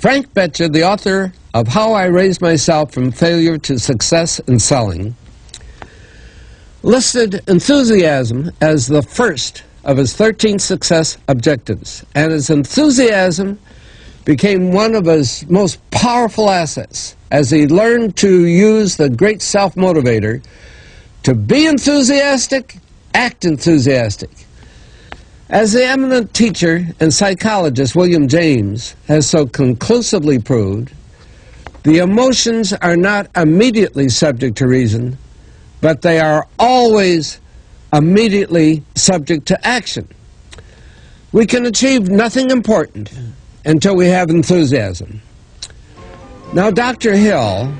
Frank Betcher, the author of How I Raised Myself from Failure to Success in Selling, listed enthusiasm as the first of his 13 success objectives, and his enthusiasm became one of his most powerful assets as he learned to use the great self-motivator to be enthusiastic, act enthusiastic. As the eminent teacher and psychologist William James has so conclusively proved, the emotions are not immediately subject to reason, but they are always immediately subject to action. We can achieve nothing important until we have enthusiasm. Now, Dr. Hill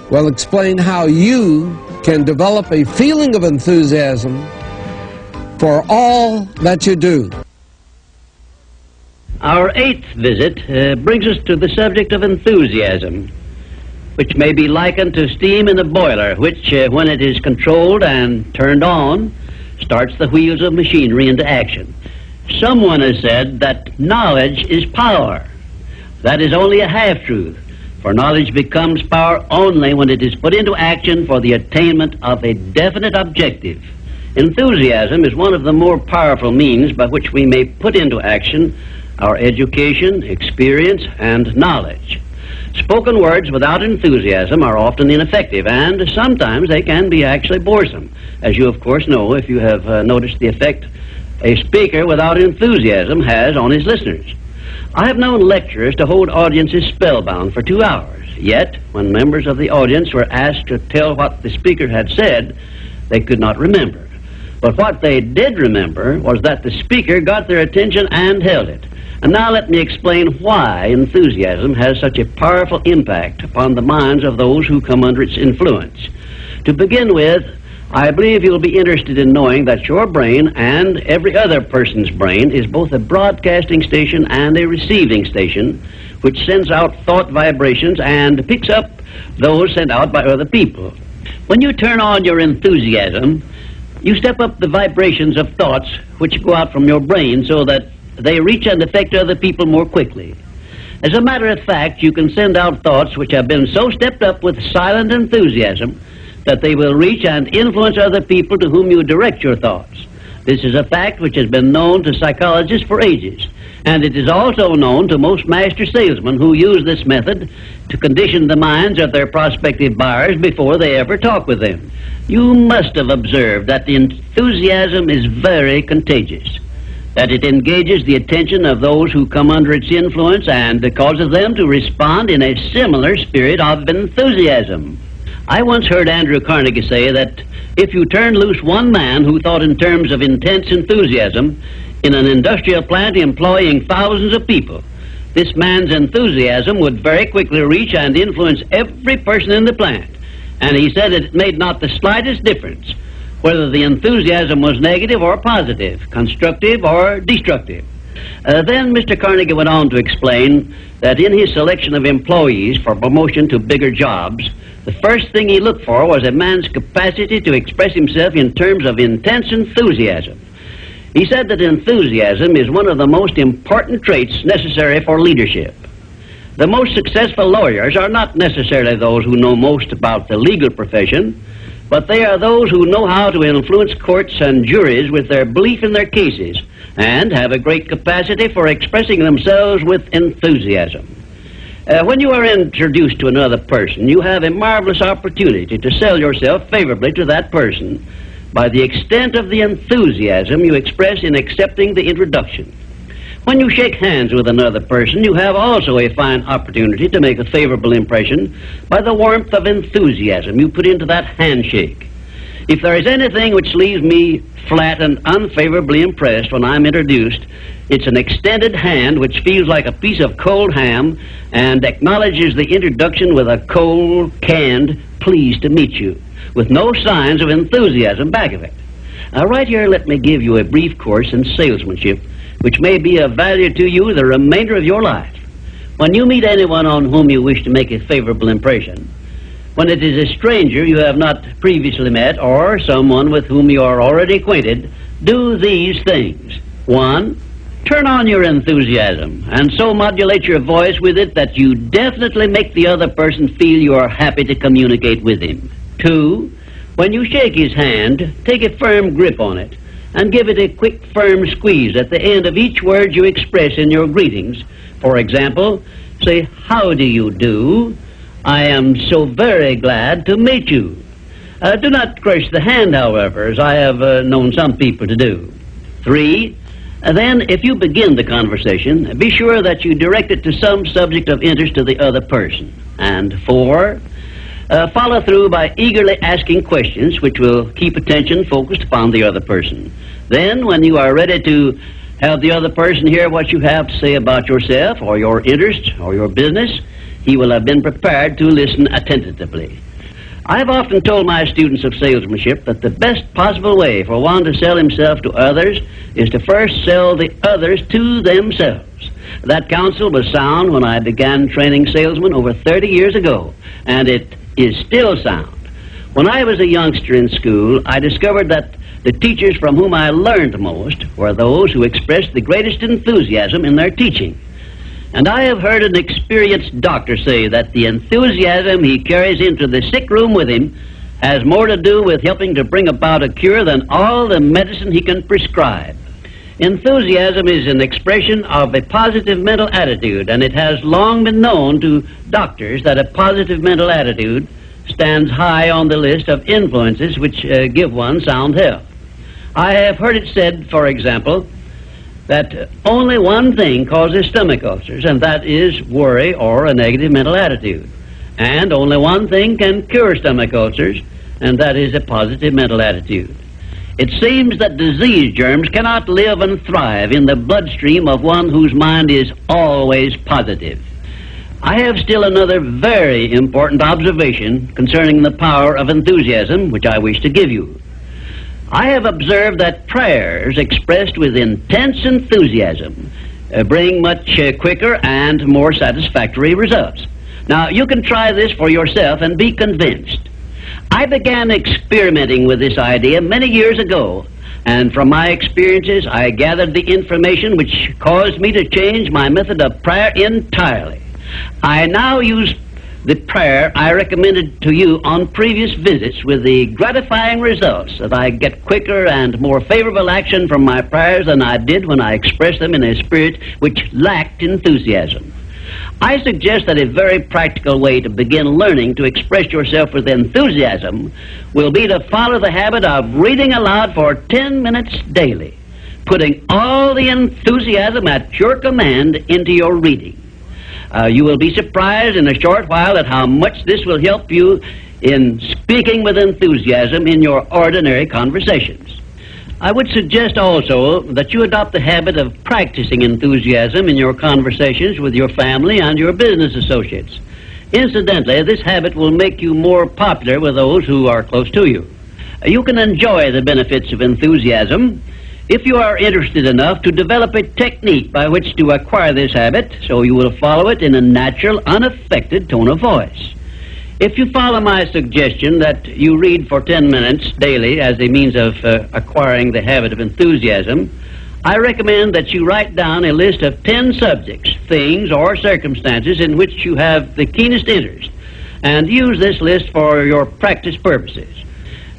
will explain how you can develop a feeling of enthusiasm for all that you do. Our 8th visit brings us to the subject of enthusiasm, which may be likened to steam in a boiler, which, when it is controlled and turned on, starts the wheels of machinery into action. Someone has said that knowledge is power. That is only a half-truth, for knowledge becomes power only when it is put into action for the attainment of a definite objective. Enthusiasm is one of the more powerful means by which we may put into action our education, experience, and knowledge. Spoken words without enthusiasm are often ineffective, and sometimes they can be actually boresome, as you of course know if you have noticed the effect a speaker without enthusiasm has on his listeners. I have known lecturers to hold audiences spellbound for 2 hours, yet when members of the audience were asked to tell what the speaker had said, they could not remember. But what they did remember was that the speaker got their attention and held it. And now let me explain why enthusiasm has such a powerful impact upon the minds of those who come under its influence. To begin with, I believe you'll be interested in knowing that your brain and every other person's brain is both a broadcasting station and a receiving station, which sends out thought vibrations and picks up those sent out by other people. When you turn on your enthusiasm, you step up the vibrations of thoughts which go out from your brain so that they reach and affect other people more quickly. As a matter of fact, you can send out thoughts which have been so stepped up with silent enthusiasm that they will reach and influence other people to whom you direct your thoughts. This is a fact which has been known to psychologists for ages, and it is also known to most master salesmen who use this method to condition the minds of their prospective buyers before they ever talk with them. You must have observed that the enthusiasm is very contagious, that it engages the attention of those who come under its influence and causes them to respond in a similar spirit of enthusiasm. I once heard Andrew Carnegie say that if you turned loose one man who thought in terms of intense enthusiasm in an industrial plant employing thousands of people, this man's enthusiasm would very quickly reach and influence every person in the plant. And he said it made not the slightest difference whether the enthusiasm was negative or positive, constructive or destructive. Then Mr. Carnegie went on to explain that in his selection of employees for promotion to bigger jobs, the first thing he looked for was a man's capacity to express himself in terms of intense enthusiasm. He said that enthusiasm is one of the most important traits necessary for leadership. The most successful lawyers are not necessarily those who know most about the legal profession, but they are those who know how to influence courts and juries with their belief in their cases and have a great capacity for expressing themselves with enthusiasm. When you are introduced to another person, you have a marvelous opportunity to sell yourself favorably to that person by the extent of the enthusiasm you express in accepting the introduction. When you shake hands with another person, you have also a fine opportunity to make a favorable impression by the warmth of enthusiasm you put into that handshake. If there is anything which leaves me flat and unfavorably impressed when I'm introduced, it's an extended hand which feels like a piece of cold ham and acknowledges the introduction with a cold, canned, pleased to meet you, with no signs of enthusiasm back of it. Now, right here, let me give you a brief course in salesmanship, which may be of value to you the remainder of your life. When you meet anyone on whom you wish to make a favorable impression, when it is a stranger you have not previously met or someone with whom you are already acquainted, do these things. 1, Turn on your enthusiasm and so modulate your voice with it that you definitely make the other person feel you are happy to communicate with him. 2, when you shake his hand, take a firm grip on it and give it a quick, firm squeeze at the end of each word you express in your greetings. For example, say, "How do you do? I am so very glad to meet you." Do not crush the hand, however, as I have known some people to do. 3, then, if you begin the conversation, be sure that you direct it to some subject of interest to the other person. And 4, follow through by eagerly asking questions which will keep attention focused upon the other person. Then, when you are ready to have the other person hear what you have to say about yourself or your interest or your business, he will have been prepared to listen attentively. I've often told my students of salesmanship that the best possible way for one to sell himself to others is to first sell the others to themselves. That counsel was sound when I began training salesmen over 30 years ago, and it is still sound. When I was a youngster in school, I discovered that the teachers from whom I learned most were those who expressed the greatest enthusiasm in their teaching. And I have heard an experienced doctor say that the enthusiasm he carries into the sick room with him has more to do with helping to bring about a cure than all the medicine he can prescribe. Enthusiasm is an expression of a positive mental attitude, and it has long been known to doctors that a positive mental attitude stands high on the list of influences which give one sound health. I have heard it said, for example, that only one thing causes stomach ulcers, and that is worry or a negative mental attitude. And only one thing can cure stomach ulcers, and that is a positive mental attitude. It seems that disease germs cannot live and thrive in the bloodstream of one whose mind is always positive. I have still another very important observation concerning the power of enthusiasm, which I wish to give you. I have observed that prayers expressed with intense enthusiasm bring much quicker and more satisfactory results. Now, you can try this for yourself and be convinced. I began experimenting with this idea many years ago, and from my experiences, I gathered the information which caused me to change my method of prayer entirely. I now use the prayer I recommended to you on previous visits with the gratifying results that I get quicker and more favorable action from my prayers than I did when I expressed them in a spirit which lacked enthusiasm. I suggest that a very practical way to begin learning to express yourself with enthusiasm will be to follow the habit of reading aloud for 10 minutes daily, putting all the enthusiasm at your command into your reading. You will be surprised in a short while at how much this will help you in speaking with enthusiasm in your ordinary conversations. I would suggest also that you adopt the habit of practicing enthusiasm in your conversations with your family and your business associates. Incidentally, this habit will make you more popular with those who are close to you. You can enjoy the benefits of enthusiasm if you are interested enough to develop a technique by which to acquire this habit, so you will follow it in a natural, unaffected tone of voice. If you follow my suggestion that you read for 10 minutes daily as a means of acquiring the habit of enthusiasm, I recommend that you write down a list of 10 subjects, things, or circumstances in which you have the keenest interest, and use this list for your practice purposes.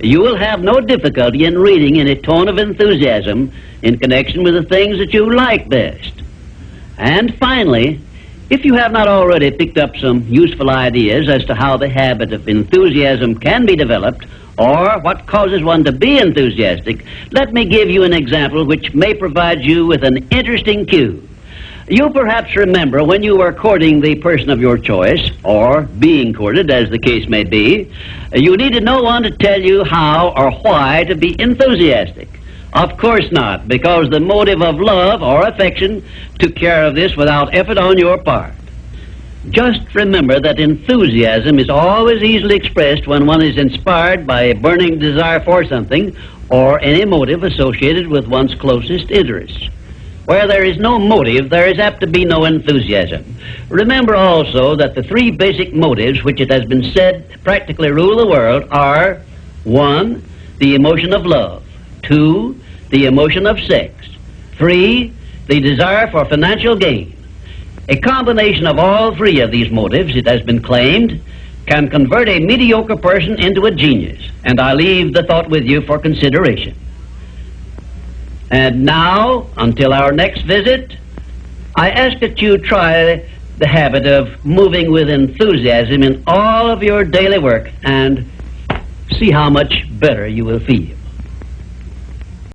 You will have no difficulty in reading in a tone of enthusiasm in connection with the things that you like best. And finally, if you have not already picked up some useful ideas as to how the habit of enthusiasm can be developed, or what causes one to be enthusiastic, let me give you an example which may provide you with an interesting cue. You perhaps remember when you were courting the person of your choice, or being courted, as the case may be, you needed no one to tell you how or why to be enthusiastic. Of course not, because the motive of love or affection took care of this without effort on your part. Just remember that enthusiasm is always easily expressed when one is inspired by a burning desire for something or any motive associated with one's closest interests. Where there is no motive, there is apt to be no enthusiasm. Remember also that the three basic motives which it has been said practically rule the world are: 1, the emotion of love; 2, the emotion of sex; 3, the desire for financial gain. A combination of all three of these motives, it has been claimed, can convert a mediocre person into a genius, and I leave the thought with you for consideration. And now, until our next visit, I ask that you try the habit of moving with enthusiasm in all of your daily work and see how much better you will feel.